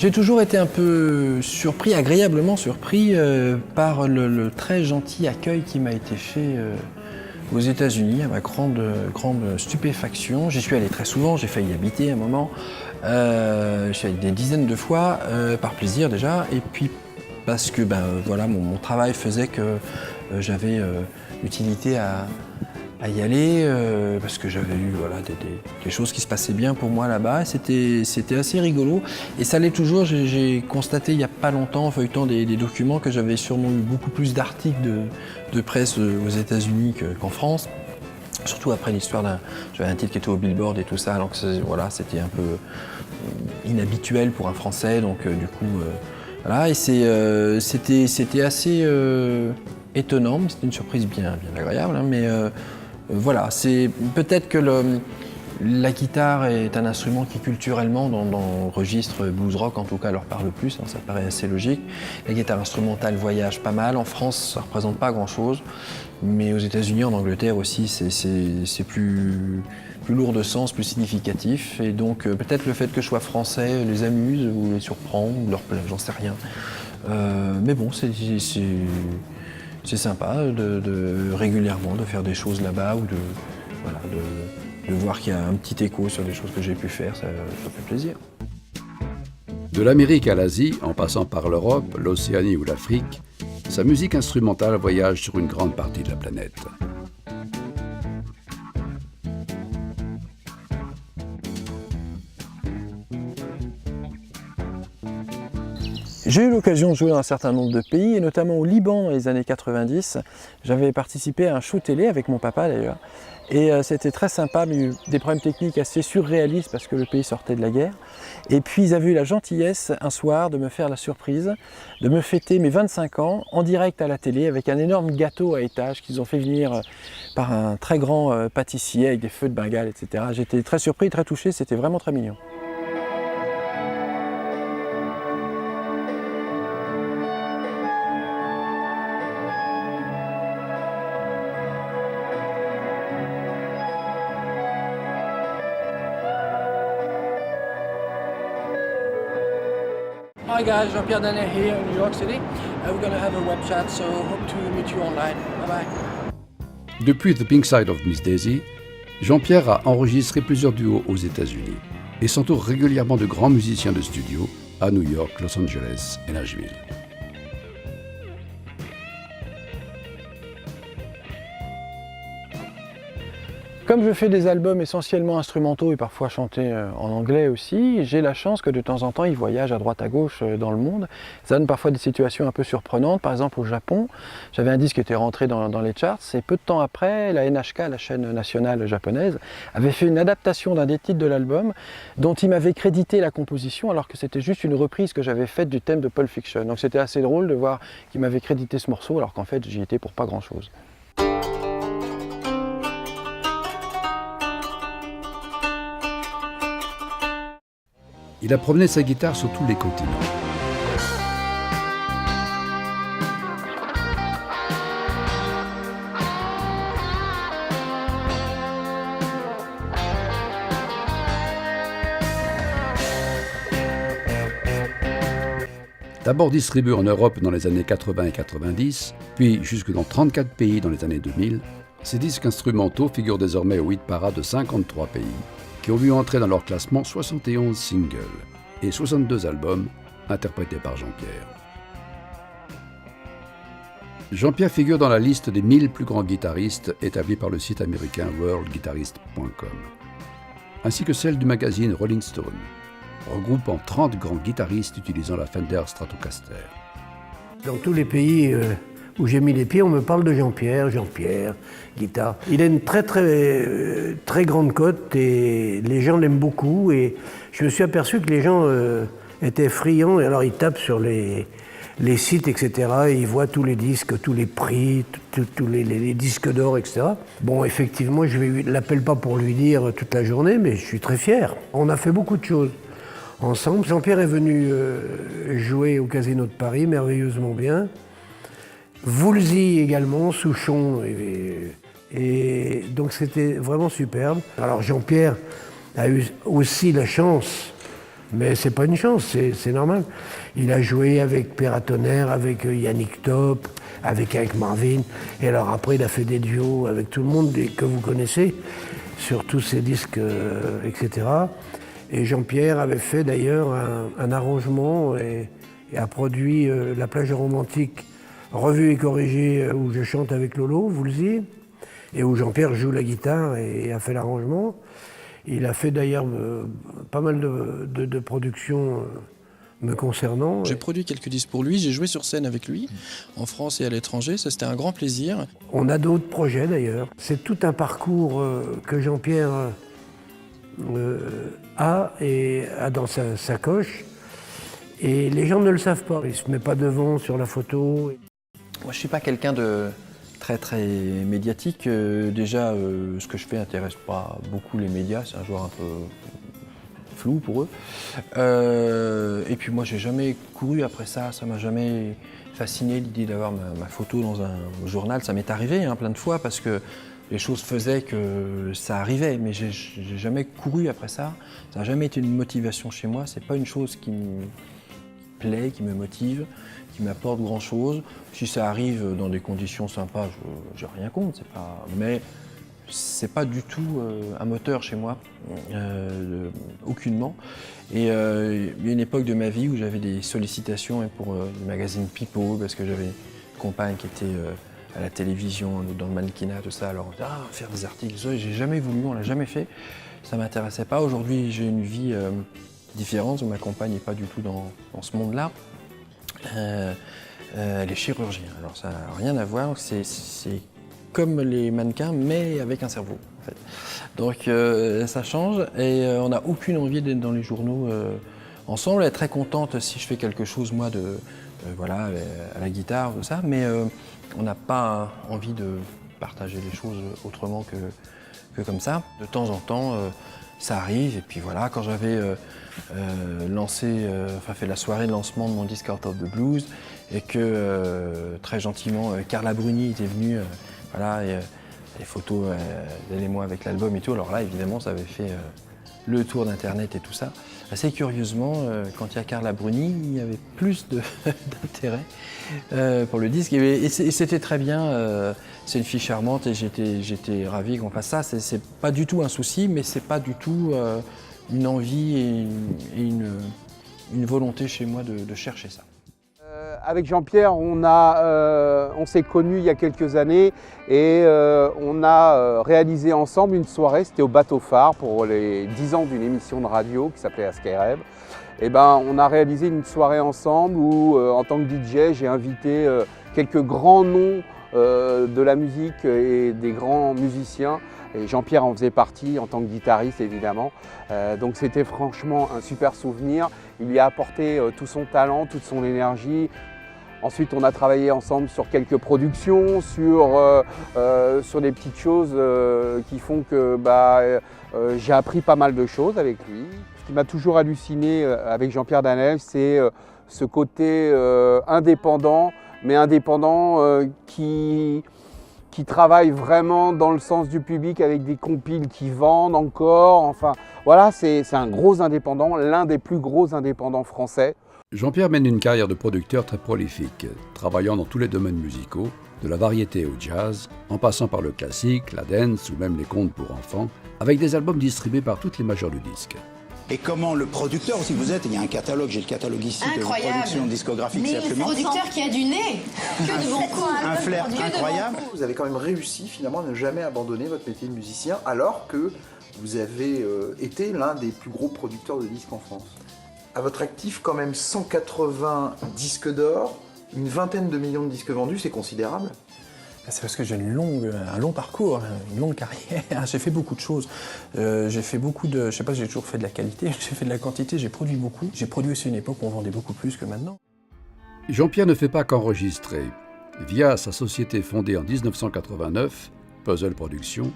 J'ai toujours été un peu surpris, agréablement surpris par le très gentil accueil qui m'a été fait aux États-Unis, à ma grande stupéfaction. J'y suis allé très souvent, j'ai failli y habiter un moment. Je suis allé des dizaines de fois, par plaisir déjà, et puis parce que voilà, mon travail faisait que j'avais utilité à y aller, parce que j'avais eu voilà, des choses qui se passaient bien pour moi là-bas. C'était assez rigolo, et ça l'est toujours. J'ai constaté il n'y a pas longtemps, en feuilletant des documents, que j'avais sûrement eu beaucoup plus d'articles de presse aux États-Unis qu'en France. Surtout après l'histoire j'avais un titre qui était au Billboard et tout ça, alors que voilà, c'était un peu inhabituel pour un Français, donc du coup, voilà, et c'était assez étonnant, mais c'était une surprise bien agréable, hein, mais voilà, c'est peut-être que la guitare est un instrument qui culturellement, dans le registre blues rock en tout cas, leur parle plus, hein, ça paraît assez logique. La guitare instrumentale voyage pas mal, en France ça ne représente pas grand-chose, mais aux États-Unis, en Angleterre aussi, c'est plus lourd de sens, plus significatif, et donc peut-être le fait que je sois français les amuse ou les surprend, ou leur plaît, j'en sais rien. Mais bon, c'est sympa régulièrement de faire des choses là-bas, ou de voir qu'il y a un petit écho sur des choses que j'ai pu faire, ça fait plaisir. De l'Amérique à l'Asie, en passant par l'Europe, l'Océanie ou l'Afrique, sa musique instrumentale voyage sur une grande partie de la planète. J'ai eu l'occasion de jouer dans un certain nombre de pays, et notamment au Liban dans les années 90. J'avais participé à un show télé avec mon papa d'ailleurs. Et c'était très sympa, mais il y a eu des problèmes techniques assez surréalistes parce que le pays sortait de la guerre. Et puis ils avaient eu la gentillesse un soir de me faire la surprise, de me fêter mes 25 ans en direct à la télé avec un énorme gâteau à étage qu'ils ont fait venir par un très grand pâtissier avec des feux de Bengale, etc. J'étais très surpris, très touché, c'était vraiment très mignon. Hi guys, Jean-Pierre Danet here in New York City. We're going to have a web chat, so hope to meet you online. Bye bye. Depuis The Pink Side of Miss Daisy, Jean-Pierre a enregistré plusieurs duos aux États-Unis et s'entoure régulièrement de grands musiciens de studio à New York, Los Angeles et Nashville. Comme je fais des albums essentiellement instrumentaux et parfois chantés en anglais aussi, j'ai la chance que de temps en temps ils voyagent à droite à gauche dans le monde. Ça donne parfois des situations un peu surprenantes. Par exemple au Japon, j'avais un disque qui était rentré dans les charts, et peu de temps après, la NHK, la chaîne nationale japonaise, avait fait une adaptation d'un des titres de l'album dont ils m'avaient crédité la composition alors que c'était juste une reprise que j'avais faite du thème de Pulp Fiction. Donc c'était assez drôle de voir qu'ils m'avaient crédité ce morceau alors qu'en fait j'y étais pour pas grand chose. Il a promené sa guitare sur tous les continents. D'abord distribué en Europe dans les années 80 et 90, puis jusque dans 34 pays dans les années 2000, ces disques instrumentaux figurent désormais au hit parade de 53 pays, qui ont vu entrer dans leur classement 71 singles et 62 albums interprétés par Jean-Pierre. Jean-Pierre figure dans la liste des 1000 plus grands guitaristes établie par le site américain worldguitarist.com, ainsi que celle du magazine Rolling Stone, regroupant 30 grands guitaristes utilisant la Fender Stratocaster. Dans tous les pays où j'ai mis les pieds, on me parle de Jean-Pierre, guitare. Il a une très grande cote et les gens l'aiment beaucoup. Et je me suis aperçu que les gens étaient friands. Et alors ils tapent sur les sites, etc. Et ils voient tous les disques, tous les prix, tous les disques d'or, etc. Bon, effectivement, je ne l'appelle pas pour lui dire toute la journée, mais je suis très fier. On a fait beaucoup de choses ensemble. Jean-Pierre est venu jouer au Casino de Paris, merveilleusement bien. Woolsey également, Souchon, et donc c'était vraiment superbe. Alors Jean-Pierre a eu aussi la chance Mais c'est pas une chance, c'est normal. Il a joué avec Peratonnerre, avec Yannick Top, avec Hank Marvin. Et alors après, il a fait des duos avec tout le monde que vous connaissez, sur tous ses disques, etc. Et Jean-Pierre avait fait d'ailleurs un arrangement et a produit La plage romantique, revue et corrigée, où je chante avec Lolo, Woolsey, et où Jean-Pierre joue la guitare et a fait l'arrangement. Il a fait d'ailleurs pas mal de productions me concernant. J'ai produit quelques disques pour lui, j'ai joué sur scène avec lui, en France et à l'étranger, ça c'était un grand plaisir. On a d'autres projets d'ailleurs. C'est tout un parcours que Jean-Pierre a dans sa sacoche, et les gens ne le savent pas. Il ne se met pas devant sur la photo. Moi je ne suis pas quelqu'un de très médiatique. Déjà, ce que je fais n'intéresse pas beaucoup les médias, c'est un genre un peu flou pour eux. Et puis moi j'ai jamais couru après ça m'a jamais fasciné l'idée d'avoir ma photo dans un journal. Ça m'est arrivé plein de fois parce que les choses faisaient que ça arrivait, mais j'ai jamais couru après ça. Ça n'a jamais été une motivation chez moi, c'est pas une chose qui me plaît, qui me motive, qui m'apporte grand chose. Si ça arrive dans des conditions sympas, j'ai rien contre, mais c'est pas du tout un moteur chez moi, aucunement. Et il y a une époque de ma vie où j'avais des sollicitations pour le magazine Pipo, parce que j'avais une compagne qui était à la télévision, dans le mannequinat, tout ça. Alors on dit, faire des articles, j'ai jamais voulu, on l'a jamais fait. Ça m'intéressait pas. Aujourd'hui, j'ai une vie différente, où ma compagne n'est pas du tout dans ce monde-là. Elle est chirurgienne, alors ça n'a rien à voir, c'est comme les mannequins, mais avec un cerveau, en fait. Donc ça change, et on n'a aucune envie d'être dans les journaux ensemble. Elle est très contente si je fais quelque chose, moi, voilà, à la guitare, tout ça, mais on n'a pas envie de partager les choses autrement que comme ça. De temps en temps, ça arrive, et puis voilà, quand j'avais fait la soirée de lancement de mon disque Out of the Blues, et que très gentiment Carla Bruni était venue, voilà, et les photos d'elle et moi avec l'album et tout. Alors là, évidemment, ça avait fait le tour d'internet et tout ça. Assez curieusement, quand il y a Carla Bruni, il y avait plus d'intérêt pour le disque, et c'était très bien. C'est une fille charmante, et j'étais ravi qu'on fasse ça. C'est pas du tout un souci, mais c'est pas du tout une envie et une volonté chez moi de chercher ça. Avec Jean-Pierre, on s'est connus il y a quelques années, et on a réalisé ensemble une soirée, c'était au Bateau Phare pour les 10 ans d'une émission de radio qui s'appelait Askyrev. Et on a réalisé une soirée ensemble où, en tant que DJ, j'ai invité quelques grands noms de la musique et des grands musiciens. Et Jean-Pierre en faisait partie en tant que guitariste, évidemment. Donc c'était franchement un super souvenir. Il y a apporté tout son talent, toute son énergie. Ensuite, on a travaillé ensemble sur quelques productions, sur des petites choses qui font que j'ai appris pas mal de choses avec lui. Ce qui m'a toujours halluciné avec Jean-Pierre Danel, c'est ce côté indépendant, mais indépendant qui travaille vraiment dans le sens du public, avec des compiles qui vendent encore. Enfin, voilà, c'est un gros indépendant, l'un des plus gros indépendants français. Jean-Pierre mène une carrière de producteur très prolifique, travaillant dans tous les domaines musicaux, de la variété au jazz, en passant par le classique, la dance ou même les contes pour enfants, avec des albums distribués par toutes les majors du disque. Et comment le producteur aussi vous êtes, il y a un catalogue, j'ai le catalogue ici de production discographique. Mais le producteur qui a du nez, que de bon coup, un flair incroyable. Vous avez quand même réussi finalement à ne jamais abandonner votre métier de musicien, alors que vous avez été l'un des plus gros producteurs de disques en France. À votre actif, quand même 180 disques d'or, une vingtaine de millions de disques vendus, c'est considérable. C'est parce que j'ai un long parcours, une longue carrière. J'ai fait beaucoup de choses. J'ai fait beaucoup de... Je sais pas si j'ai toujours fait de la qualité, j'ai fait de la quantité, j'ai produit beaucoup. J'ai produit aussi une époque où on vendait beaucoup plus que maintenant. Jean-Pierre ne fait pas qu'enregistrer. Via sa société fondée en 1989, Puzzle Productions,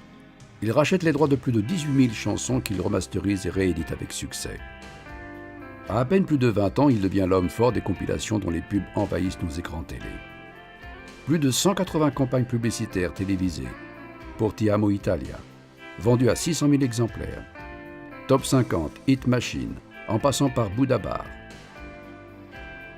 il rachète les droits de plus de 18 000 chansons qu'il remasterise et réédite avec succès. À peine plus de 20 ans, il devient l'homme fort des compilations dont les pubs envahissent nos écrans télé. Plus de 180 campagnes publicitaires télévisées pour Ti Amo Italia, vendues à 600 000 exemplaires. Top 50, Hit Machine, en passant par Bouddha Bar.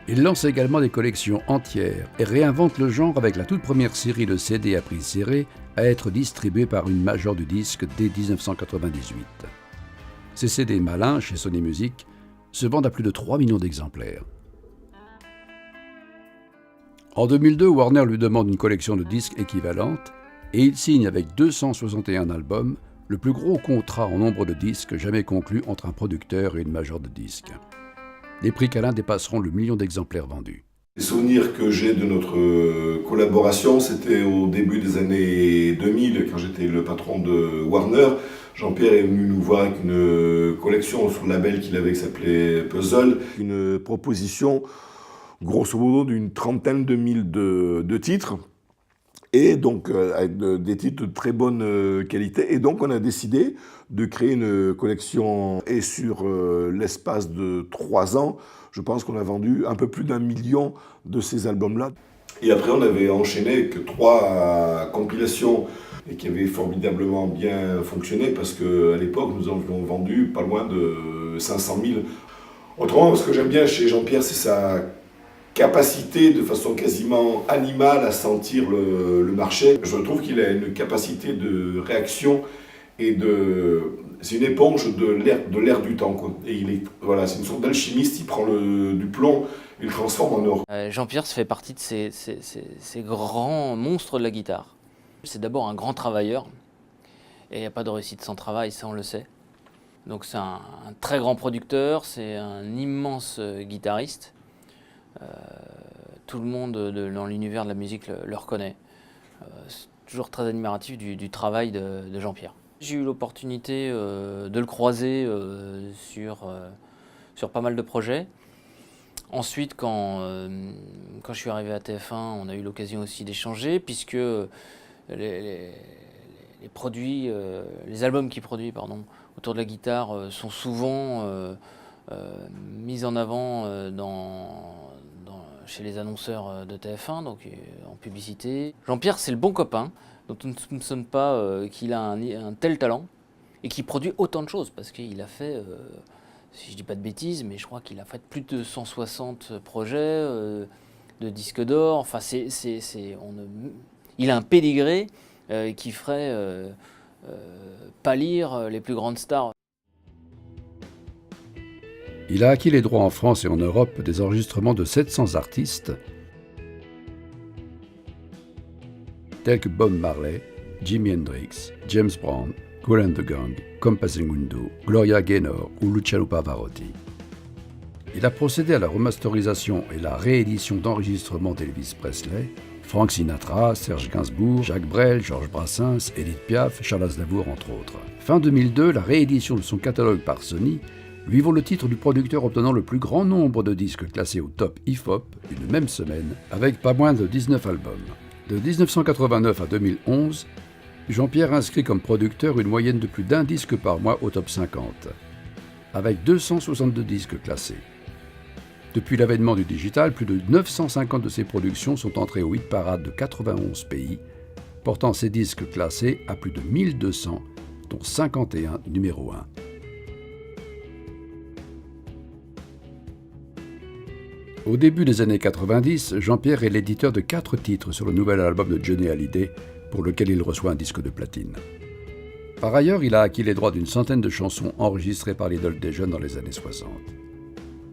Il lance également des collections entières et réinvente le genre avec la toute première série de CD à prise serrée à être distribuée par une major du disque dès 1998. Ces CD malins chez Sony Music se vendent à plus de 3 millions d'exemplaires. En 2002, Warner lui demande une collection de disques équivalente et il signe avec 261 albums le plus gros contrat en nombre de disques jamais conclu entre un producteur et une major de disques. Les prix câlins dépasseront le million d'exemplaires vendus. Les souvenirs que j'ai de notre collaboration, c'était au début des années 2000, quand j'étais le patron de Warner. Jean-Pierre est venu nous voir avec une collection sur le label qu'il avait qui s'appelait Puzzle. Une proposition, grosso modo, d'une trentaine de mille de titres. Et donc, avec des titres de très bonne qualité. Et donc, on a décidé de créer une collection. Et sur l'espace de 3 ans, je pense qu'on a vendu un peu plus d'1 million de ces albums-là. Et après, on avait enchaîné avec 3 compilations et qui avaient formidablement bien fonctionné parce qu'à l'époque, nous avions vendu pas loin de 500 000. Autrement, ce que j'aime bien chez Jean-Pierre, c'est sa capacité de façon quasiment animale à sentir le marché. Je trouve qu'il a une capacité de réaction et c'est une éponge de l'air du temps, quoi. Et voilà, c'est une sorte d'alchimiste, il prend du plomb et le transforme en or. Jean-Pierre fait partie de ces grands monstres de la guitare. C'est d'abord un grand travailleur et il n'y a pas de réussite sans travail, ça on le sait. Donc c'est un très grand producteur, c'est un immense guitariste. Tout le monde dans l'univers de la musique le reconnaît. C'est toujours très admiratif du travail de Jean-Pierre. J'ai eu l'opportunité de le croiser sur pas mal de projets. Ensuite, quand je suis arrivé à TF1, on a eu l'occasion aussi d'échanger, puisque les produits, les albums qu'il produit autour de la guitare sont souvent mis en avant chez les annonceurs de TF1, donc en publicité. Jean-Pierre, c'est le bon copain, dont on ne soupçonne pas qu'il a un tel talent et qu'il produit autant de choses, parce qu'il a fait, si je dis pas de bêtises, mais je crois qu'il a fait plus de 160 projets de disques d'or. Enfin, il a un pédigré qui ferait pâlir les plus grandes stars. Il a acquis les droits en France et en Europe des enregistrements de 700 artistes, tels que Bob Marley, Jimi Hendrix, James Brown, Kool and the Gang, Compassing Window, Gloria Gaynor ou Luciano Pavarotti. Il a procédé à la remasterisation et la réédition d'enregistrements d'Elvis Presley, Frank Sinatra, Serge Gainsbourg, Jacques Brel, Georges Brassens, Édith Piaf, Charles Aznavour entre autres. Fin 2002, la réédition de son catalogue par Sony lui vaut le titre du producteur obtenant le plus grand nombre de disques classés au top hip-hop une même semaine, avec pas moins de 19 albums. De 1989 à 2011, Jean-Pierre inscrit comme producteur une moyenne de plus d'1 disque par mois au top 50, avec 262 disques classés. Depuis l'avènement du digital, plus de 950 de ses productions sont entrées aux hit parades de 91 pays, portant ses disques classés à plus de 1200, dont 51 numéro 1. Au début des années 90, Jean-Pierre est l'éditeur de 4 titres sur le nouvel album de Johnny Hallyday, pour lequel il reçoit un disque de platine. Par ailleurs, il a acquis les droits d'une centaine de chansons enregistrées par l'idole des jeunes dans les années 60.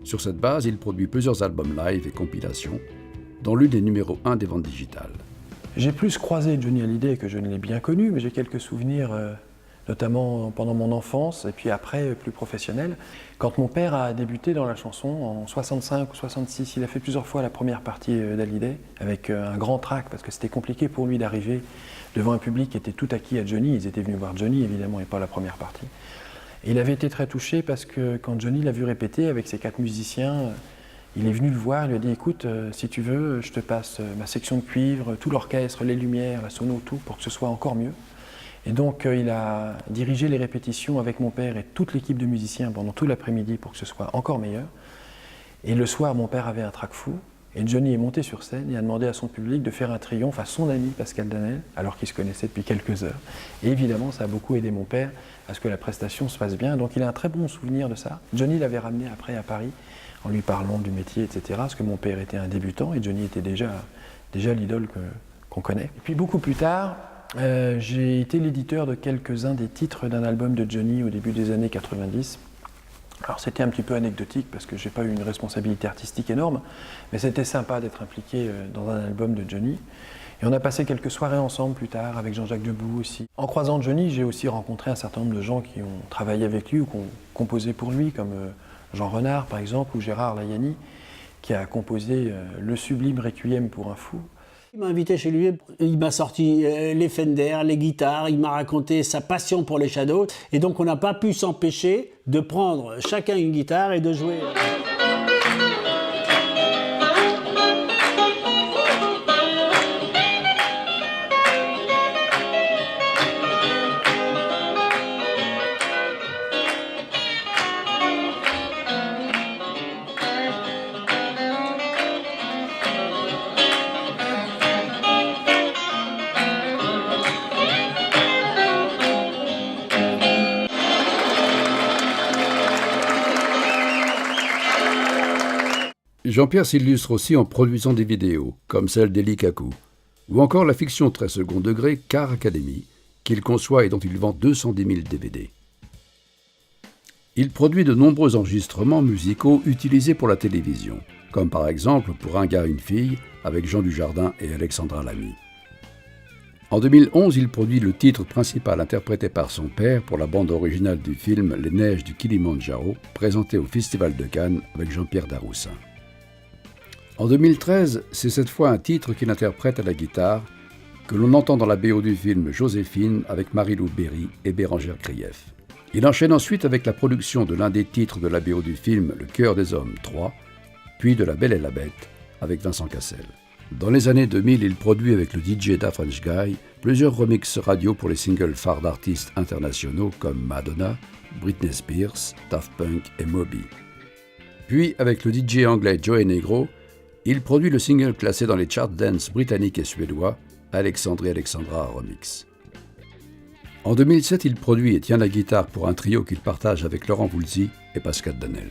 Sur cette base, il produit plusieurs albums live et compilations, dont l'une est numéro 1 des ventes digitales. J'ai plus croisé Johnny Hallyday que je ne l'ai bien connu, mais j'ai quelques souvenirs, notamment pendant mon enfance et puis après plus professionnel. Quand mon père a débuté dans la chanson en 65 ou 66, il a fait plusieurs fois la première partie d'Hallyday avec un grand trac parce que c'était compliqué pour lui d'arriver devant un public qui était tout acquis à Johnny. Ils étaient venus voir Johnny évidemment et pas la première partie. Et il avait été très touché parce que quand Johnny l'a vu répéter avec ses 4 musiciens, il est venu le voir, il lui a dit « Écoute, si tu veux, je te passe ma section de cuivre, tout l'orchestre, les lumières, la sono, tout, pour que ce soit encore mieux. » Et donc il a dirigé les répétitions avec mon père et toute l'équipe de musiciens pendant tout l'après-midi pour que ce soit encore meilleur. Et le soir, mon père avait un trac fou. Et Johnny est monté sur scène et a demandé à son public de faire un triomphe à son ami Pascal Danel, alors qu'ils se connaissaient depuis quelques heures. Et évidemment, ça a beaucoup aidé mon père à ce que la prestation se passe bien. Donc il a un très bon souvenir de ça. Johnny l'avait ramené après à Paris en lui parlant du métier, etc. Parce que mon père était un débutant et Johnny était déjà l'idole qu'on connaît. Et puis beaucoup plus tard, j'ai été l'éditeur de quelques-uns des titres d'un album de Johnny au début des années 90. Alors c'était un petit peu anecdotique parce que j'ai pas eu une responsabilité artistique énorme, mais c'était sympa d'être impliqué dans un album de Johnny. Et on a passé quelques soirées ensemble plus tard, avec Jean-Jacques Debout aussi. En croisant Johnny, j'ai aussi rencontré un certain nombre de gens qui ont travaillé avec lui ou qui ont composé pour lui, comme Jean Renard par exemple, ou Gérard Layani, qui a composé le sublime Requiem pour un fou. Il m'a invité chez lui, il m'a sorti les Fender, les guitares, il m'a raconté sa passion pour les Shadows. Et donc on n'a pas pu s'empêcher de prendre chacun une guitare et de jouer. Jean-Pierre s'illustre aussi en produisant des vidéos, comme celle d'Eli Kaku, ou encore la fiction très second degré Car Academy, qu'il conçoit et dont il vend 210 000 DVD. Il produit de nombreux enregistrements musicaux utilisés pour la télévision, comme par exemple pour Un gars, une fille, avec Jean Dujardin et Alexandra Lamy. En 2011, il produit le titre principal interprété par son père pour la bande originale du film Les Neiges du Kilimandjaro, présenté au Festival de Cannes avec Jean-Pierre Daroussin. En 2013, c'est cette fois un titre qu'il interprète à la guitare, que l'on entend dans la BO du film Joséphine avec Marie-Lou Berry et Bérangère Krief. Il enchaîne ensuite avec la production de l'un des titres de la BO du film Le Cœur des Hommes 3, puis de La Belle et la Bête avec Vincent Cassel. Dans les années 2000, il produit avec le DJ Da French Guy plusieurs remixes radio pour les singles phares d'artistes internationaux comme Madonna, Britney Spears, Daft Punk et Moby. Puis, avec le DJ anglais Joey Negro, il produit le single classé dans les charts dance britanniques et suédois, Alexandre et Alexandra Remix. En 2007, il produit et tient la guitare pour un trio qu'il partage avec Laurent Voulzy et Pascal Danel.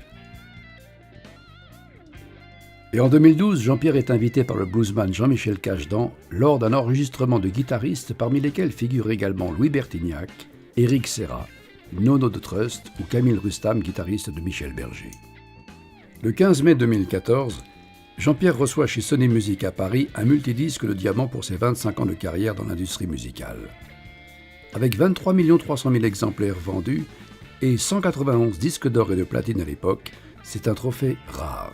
Et en 2012, Jean-Pierre est invité par le bluesman Jean-Michel Cajdan lors d'un enregistrement de guitaristes parmi lesquels figurent également Louis Bertignac, Éric Serra, Nono de Trust ou Camille Rustam, guitariste de Michel Berger. Le 15 mai 2014, Jean-Pierre reçoit chez Sony Music à Paris un multidisque de diamant pour ses 25 ans de carrière dans l'industrie musicale. Avec 23 300 000 exemplaires vendus et 191 disques d'or et de platine à l'époque, c'est un trophée rare.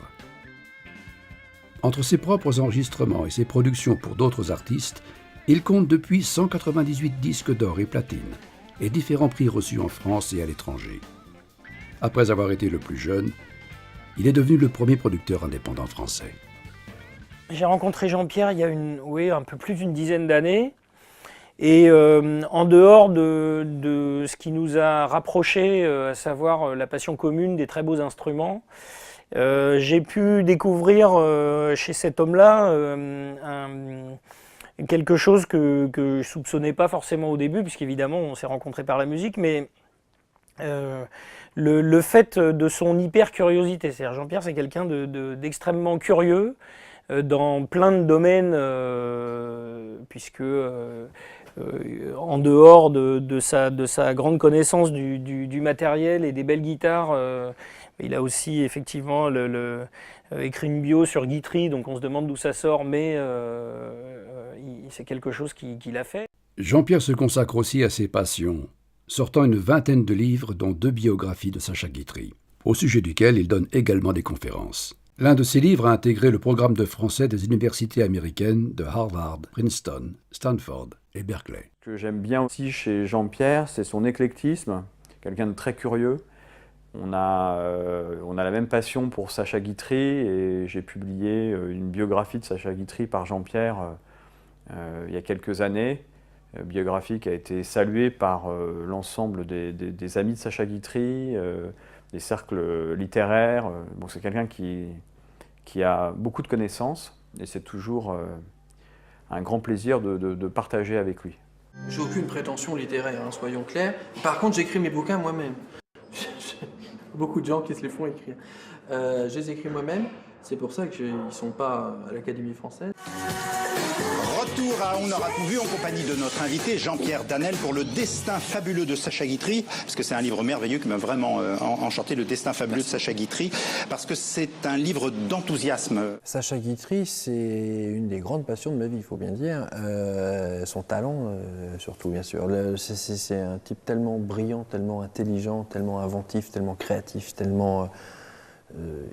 Entre ses propres enregistrements et ses productions pour d'autres artistes, il compte depuis 198 disques d'or et platine et différents prix reçus en France et à l'étranger. Après avoir été le plus jeune, il est devenu le premier producteur indépendant français. J'ai rencontré Jean-Pierre il y a un peu plus d'une dizaine d'années. Et en dehors de ce qui nous a rapprochés, à savoir la passion commune des très beaux instruments, j'ai pu découvrir chez cet homme-là quelque chose que je ne soupçonnais pas forcément au début, puisqu'évidemment on s'est rencontrés par la musique, mais le fait de son hyper-curiosité. C'est-à-dire Jean-Pierre, c'est quelqu'un d'extrêmement curieux dans plein de domaines, puisque en dehors de sa grande connaissance du matériel et des belles guitares, il a aussi effectivement écrit une bio sur Guitry, donc on se demande d'où ça sort, mais c'est quelque chose qu'il a fait. Jean-Pierre se consacre aussi à ses passions, sortant une vingtaine de livres, dont 2 biographies de Sacha Guitry, au sujet duquel il donne également des conférences. L'un de ses livres a intégré le programme de français des universités américaines de Harvard, Princeton, Stanford et Berkeley. Ce que j'aime bien aussi chez Jean-Pierre, c'est son éclectisme, quelqu'un de très curieux. On a la même passion pour Sacha Guitry et j'ai publié une biographie de Sacha Guitry par Jean-Pierre il y a quelques années. Biographie qui a été saluée par l'ensemble des amis de Sacha Guitry, des cercles littéraires. Bon, c'est quelqu'un qui qui a beaucoup de connaissances, et c'est toujours un grand plaisir de partager avec lui. J'ai aucune prétention littéraire, hein, soyons clairs. Par contre, j'écris mes bouquins moi-même. Beaucoup de gens qui se les font écrire. Je les écris moi-même, c'est pour ça qu'ils ne sont pas à l'Académie française. Retour à On aura tout vu en compagnie de notre invité Jean-Pierre Danel pour Le destin fabuleux de Sacha Guitry, parce que c'est un livre merveilleux qui m'a vraiment enchanté, Le destin fabuleux de Sacha Guitry, parce que c'est un livre d'enthousiasme. Sacha Guitry, c'est une des grandes passions de ma vie, il faut bien dire. Son talent, surtout, bien sûr. C'est un type tellement brillant, tellement intelligent, tellement inventif, tellement créatif, tellement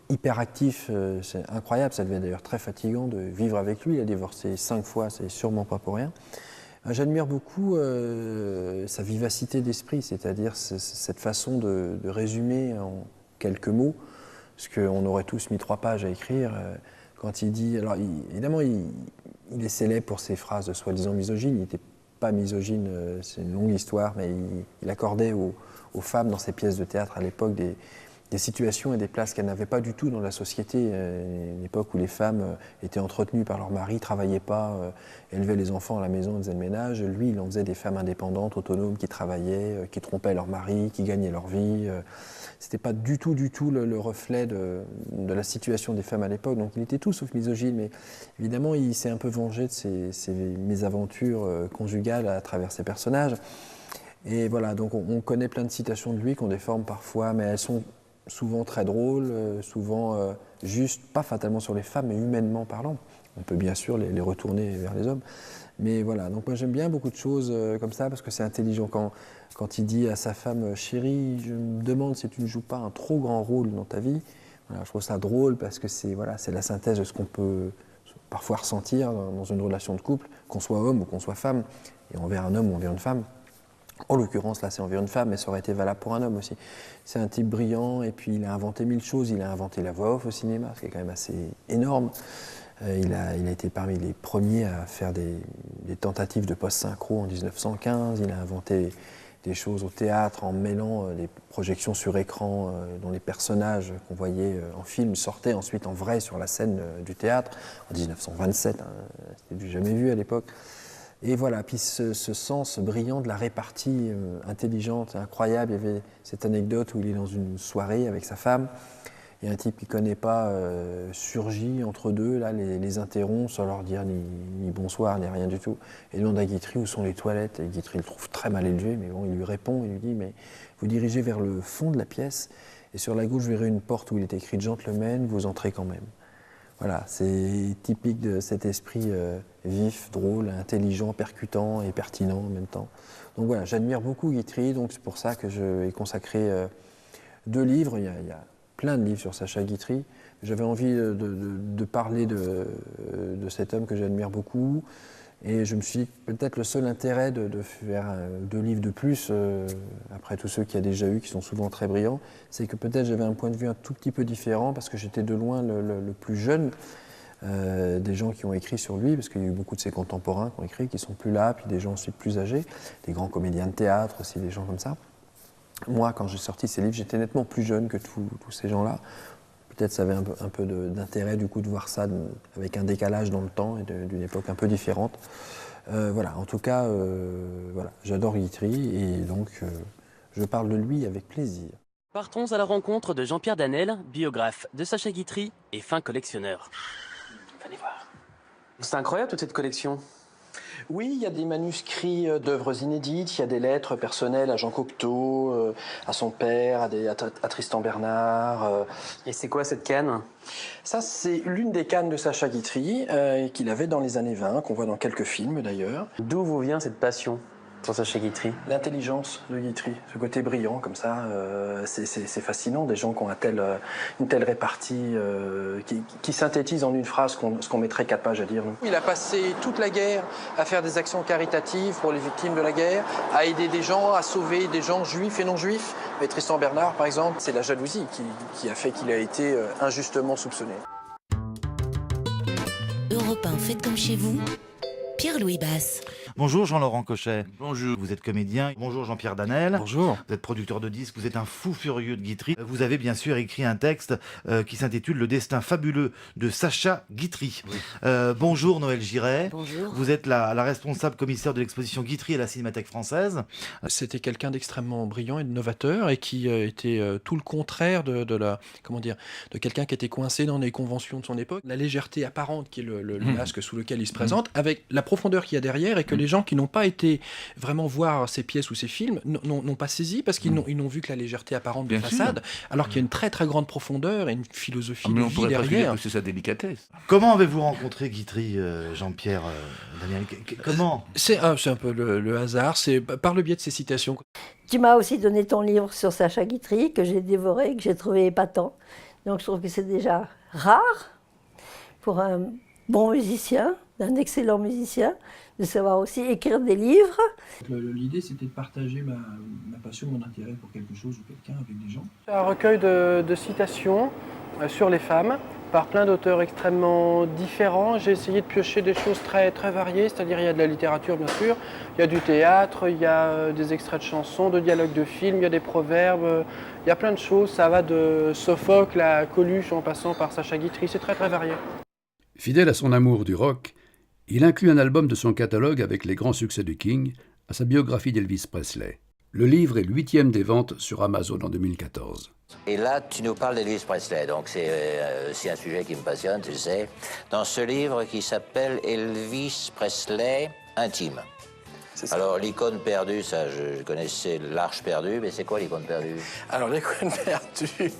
hyperactif. C'est incroyable. Ça devait d'ailleurs très fatigant de vivre avec lui. Il a divorcé 5 fois, c'est sûrement pas pour rien. J'admire beaucoup sa vivacité d'esprit, c'est-à-dire cette façon de résumer en quelques mots, parce qu'on aurait tous mis 3 pages à écrire. Quand il dit, alors évidemment, il est célèbre pour ses phrases soi-disant misogynes. Il n'était pas misogyne, c'est une longue histoire, mais il accordait aux femmes dans ses pièces de théâtre à l'époque des situations et des places qu'elles n'avaient pas du tout dans la société. Une époque où les femmes étaient entretenues par leur mari, ne travaillaient pas, élevaient les enfants à la maison, faisaient le ménage. Lui, il en faisait des femmes indépendantes, autonomes, qui travaillaient, qui trompaient leur mari, qui gagnaient leur vie. C'était pas du tout le reflet de la situation des femmes à l'époque. Donc il était tout sauf misogyne, mais évidemment, il s'est un peu vengé de ses mésaventures conjugales à travers ses personnages. Et voilà, donc on connaît plein de citations de lui qu'on déforme parfois, mais elles sont souvent très drôles, souvent juste, pas fatalement sur les femmes, mais humainement parlant. On peut bien sûr les retourner vers les hommes. Mais voilà, donc moi j'aime bien beaucoup de choses comme ça, parce que c'est intelligent. Quand il dit à sa femme « Chérie, je me demande si tu ne joues pas un trop grand rôle dans ta vie », voilà, je trouve ça drôle, parce que c'est la synthèse de ce qu'on peut parfois ressentir dans une relation de couple, qu'on soit homme ou qu'on soit femme, et envers un homme ou envers une femme. En l'occurrence, là, c'est envers une femme, mais ça aurait été valable pour un homme aussi. C'est un type brillant, et puis il a inventé 1000 choses. Il a inventé la voix off au cinéma, ce qui est quand même assez énorme. Il a été parmi les premiers à faire des tentatives de post-synchro en 1915. Il a inventé des choses au théâtre en mêlant les projections sur écran dont les personnages qu'on voyait en film sortaient ensuite en vrai sur la scène du théâtre en 1927. Hein, c'était du jamais vu à l'époque. Et voilà, puis ce sens brillant de la répartie intelligente, incroyable. Il y avait cette anecdote où il est dans une soirée avec sa femme, et un type qu'il ne connaît pas surgit entre deux, là, les interrompt sans leur dire ni bonsoir, ni rien du tout. Et demande à Guitry où sont les toilettes. Et Guitry le trouve très mal élevé, mais bon, il lui répond, il lui dit « mais vous dirigez vers le fond de la pièce, et sur la gauche, vous verrez une porte où il est écrit « Gentleman », vous entrez quand même ». Voilà, c'est typique de cet esprit vif, drôle, intelligent, percutant et pertinent en même temps. Donc voilà, j'admire beaucoup Guitry, donc c'est pour ça que je ai consacré 2 livres. Il y a plein de livres sur Sacha Guitry. J'avais envie de parler de cet homme que j'admire beaucoup. Et je me suis dit peut-être le seul intérêt de faire 2 livres de plus, après tous ceux qu'il y a déjà eu, qui sont souvent très brillants, c'est que peut-être j'avais un point de vue un tout petit peu différent, parce que j'étais de loin le plus jeune des gens qui ont écrit sur lui, parce qu'il y a eu beaucoup de ses contemporains qui ont écrit, qui sont plus là, puis des gens ensuite plus âgés, des grands comédiens de théâtre aussi, des gens comme ça. Moi, quand j'ai sorti ces livres, j'étais nettement plus jeune que tous ces gens-là. Peut-être ça avait un peu d'intérêt du coup de voir ça avec un décalage dans le temps et d'une époque un peu différente. Voilà, en tout cas, voilà, j'adore Guitry et donc je parle de lui avec plaisir. Partons à la rencontre de Jean-Pierre Danel, biographe de Sacha Guitry et fin collectionneur. Venez voir. C'est incroyable toute cette collection. Oui, il y a des manuscrits d'œuvres inédites, il y a des lettres personnelles à Jean Cocteau, à son père, à Tristan Bernard. Et c'est quoi cette canne? Ça, c'est l'une des cannes de Sacha Guitry qu'il avait dans les années 20, qu'on voit dans quelques films d'ailleurs. D'où vous vient cette passion pour Sacha Guitry? L'intelligence de Guitry, ce côté brillant comme ça, c'est fascinant, des gens qui ont une telle répartie, qui synthétisent en une phrase ce qu'on mettrait 4 pages à dire. Il a passé toute la guerre à faire des actions caritatives pour les victimes de la guerre, à aider des gens, à sauver des gens juifs et non juifs. Mais Tristan Bernard, par exemple, c'est la jalousie qui a fait qu'il a été injustement soupçonné. Europe 1, faites comme chez vous. Pierre-Louis Basse. Bonjour Jean-Laurent Cochet. Bonjour. Vous êtes comédien. Bonjour Jean-Pierre Danel. Bonjour. Vous êtes producteur de disques, vous êtes un fou furieux de Guitry. Vous avez bien sûr écrit un texte qui s'intitule Le destin fabuleux de Sacha Guitry. Oui. Bonjour Noël Giret. Bonjour. Vous êtes la responsable commissaire de l'exposition Guitry à la Cinémathèque française. C'était quelqu'un d'extrêmement brillant et de novateur et qui était tout le contraire de quelqu'un qui était coincé dans les conventions de son époque. La légèreté apparente qui est le masque sous lequel il se présente, avec la profondeur qu'il y a derrière et que les gens qui n'ont pas été vraiment voir ses pièces ou ses films n'ont pas saisi parce qu'ils n'ont vu que la légèreté apparente de façade, alors qu'il y a une très très grande profondeur et une philosophie de vie derrière. C'est sa délicatesse. Comment avez-vous rencontré Guitry, Jean-Pierre Daniel? Comment? C'est un peu le hasard, c'est par le biais de ces citations. Tu m'as aussi donné ton livre sur Sacha Guitry, que j'ai dévoré, que j'ai trouvé épatant. Donc je trouve que c'est déjà rare pour un bon musicien, un excellent musicien, de savoir aussi écrire des livres. L'idée, c'était de partager ma passion, mon intérêt pour quelque chose ou quelqu'un avec des gens. C'est un recueil de citations sur les femmes par plein d'auteurs extrêmement différents. J'ai essayé de piocher des choses très, très variées, c'est-à-dire il y a de la littérature bien sûr, il y a du théâtre, il y a des extraits de chansons, de dialogues de films, il y a des proverbes, il y a plein de choses. Ça va de Sophocle à Coluche en passant par Sacha Guitry, c'est très très varié. Fidèle à son amour du rock, il inclut un album de son catalogue avec les grands succès du King à sa biographie d'Elvis Presley. Le livre est le 8e des ventes sur Amazon en 2014. Et là, tu nous parles d'Elvis Presley, donc c'est aussi un sujet qui me passionne, tu le sais. Dans ce livre qui s'appelle Elvis Presley intime. Alors, l'icône perdue, ça, je connaissais l'Arche perdue, mais c'est quoi l'icône perdue? Alors, l'icône perdue,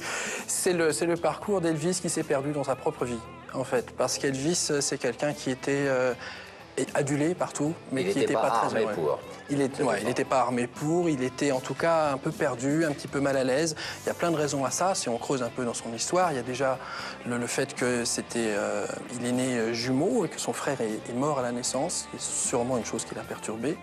c'est le parcours d'Elvis qui s'est perdu dans sa propre vie, en fait. Parce qu'Elvis, c'est quelqu'un qui était adulé partout, mais qui n'était pas très heureux. Il n'était pas armé pour, il était en tout cas un peu perdu, un petit peu mal à l'aise. Il y a plein de raisons à ça, si on creuse un peu dans son histoire. Il y a déjà le fait que il est né jumeau et que son frère est mort à la naissance, c'est sûrement une chose qui l'a perturbé.